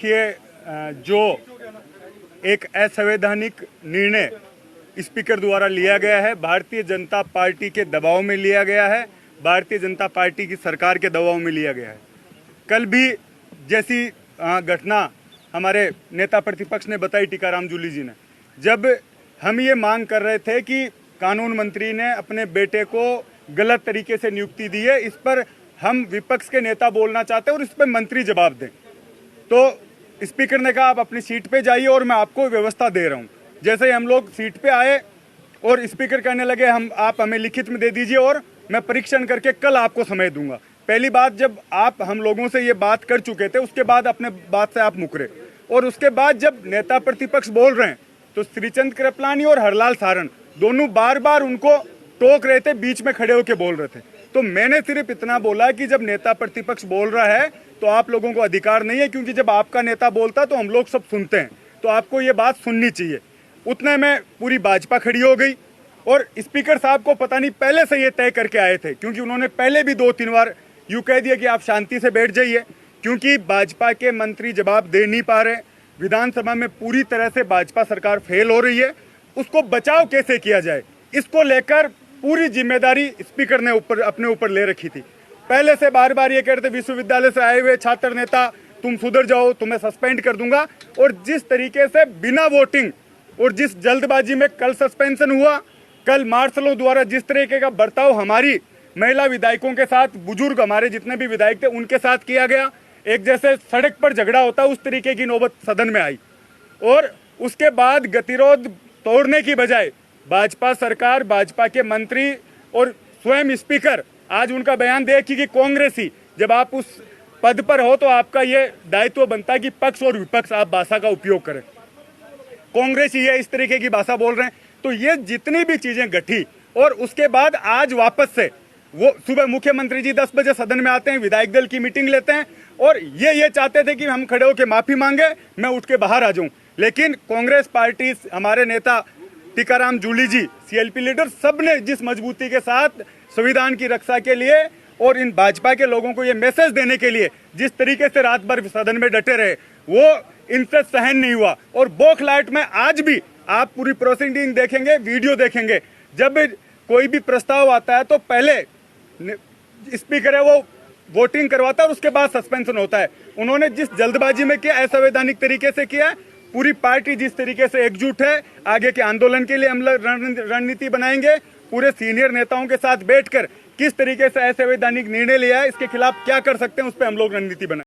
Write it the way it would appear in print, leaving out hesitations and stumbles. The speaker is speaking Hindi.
देखिए, जो एक असंवैधानिक निर्णय स्पीकर द्वारा लिया गया है, भारतीय जनता पार्टी के दबाव में लिया गया है, भारतीय जनता पार्टी की सरकार के दबाव में लिया गया है। कल भी जैसी घटना हमारे नेता प्रतिपक्ष ने बताई, टीकाराम जूली जी ने, जब हम ये मांग कर रहे थे कि कानून मंत्री ने अपने बेटे को गलत तरीके से नियुक्ति दी है, इस पर हम विपक्ष के नेता बोलना चाहते हैं और इस पर मंत्री जवाब दें, तो स्पीकर ने कहा आप अपनी सीट पे जाइए और मैं आपको व्यवस्था दे रहा हूं। जैसे ही हम लोग सीट पे आए और स्पीकर कहने लगे आप हमें लिखित में दे दीजिए और मैं परीक्षण करके कल आपको समय दूंगा। पहली बात, जब आप हम लोगों से ये बात कर चुके थे, उसके बाद अपने बात से आप मुकरे, और उसके बाद जब नेता प्रतिपक्ष बोल रहे हैं तो श्रीचंद कृपलानी और हरलाल सारण दोनों बार बार उनको टोक रहे थे, बीच में खड़े होकर बोल रहे थे। तो मैंने सिर्फ इतना बोला कि जब नेता प्रतिपक्ष बोल रहा है तो आप लोगों को अधिकार नहीं है, क्योंकि जब आपका नेता बोलता है तो हम लोग सब सुनते हैं, तो आपको ये बात सुननी चाहिए। उतने में पूरी भाजपा खड़ी हो गई और स्पीकर साहब को पता नहीं पहले से ये तय करके आए थे, क्योंकि उन्होंने पहले भी 2-3 बार यूं कह दिया कि आप शांति से बैठ जाइए, क्योंकि भाजपा के मंत्री जवाब दे नहीं पा रहे। विधानसभा में पूरी तरह से भाजपा सरकार फेल हो रही है, उसको बचाव कैसे किया जाए, इसको लेकर पूरी जिम्मेदारी स्पीकर ने अपने ऊपर ले रखी थी। पहले से बार बार ये कहते विश्वविद्यालय से आए हुए छात्र नेता तुम सुधर जाओ, तुम्हें सस्पेंड कर दूंगा, और जिस तरीके से बिना वोटिंग और जिस जल्दबाजी में कल सस्पेंशन हुआ, कल मार्शलों द्वारा जिस तरीके का बर्ताव हमारी महिला विधायकों के साथ, बुजुर्ग हमारे जितने भी विधायक थे उनके साथ किया गया, एक जैसे सड़क पर झगड़ा होता उस तरीके की नौबत सदन में आई। और उसके बाद गतिरोध तोड़ने की बजाय भाजपा सरकार, भाजपा के मंत्री और स्वयं स्पीकर, आज उनका बयान देखिए कि कांग्रेसी, जब आप उस पद पर हो तो आपका ये दायित्व बनता है कि पक्ष और विपक्ष आप भाषा का उपयोग करें। कांग्रेसी ये इस तरीके की भाषा बोल रहे हैं। तो ये जितनी भी चीजें घटी, और उसके बाद आज वापस से वो सुबह मुख्यमंत्री जी 10 बजे सदन में आते हैं, विधायक दल की मीटिंग लेते हैं, और ये चाहते थे कि हम खड़े होकर माफी मांगे, मैं उठ के बाहर आ जाऊं। लेकिन कांग्रेस पार्टी, हमारे नेता टीकाराम जूली जी, सीएलपी लीडर, सबने जिस मजबूती के साथ संविधान की रक्षा के लिए और इन भाजपा के लोगों को ये मैसेज देने के लिए जिस तरीके से रात भर सदन में डटे रहे, वो इनसे सहन नहीं हुआ। और बौखलाहट में आज भी आप पूरी प्रोसीडिंग देखेंगे, वीडियो देखेंगे, जब कोई भी प्रस्ताव आता है तो पहले स्पीकर है वो वोटिंग करवाता है और उसके बाद सस्पेंशन होता है। उन्होंने जिस जल्दबाजी में किया, असंवैधानिक तरीके से किया, पूरी पार्टी जिस तरीके से एकजुट है, आगे के आंदोलन के लिए हम रणनीति बनाएंगे, पूरे सीनियर नेताओं के साथ बैठकर किस तरीके से असंवैधानिक निर्णय लिया है, इसके खिलाफ क्या कर सकते हैं, उस पर हम लोग रणनीति बनाएंगे।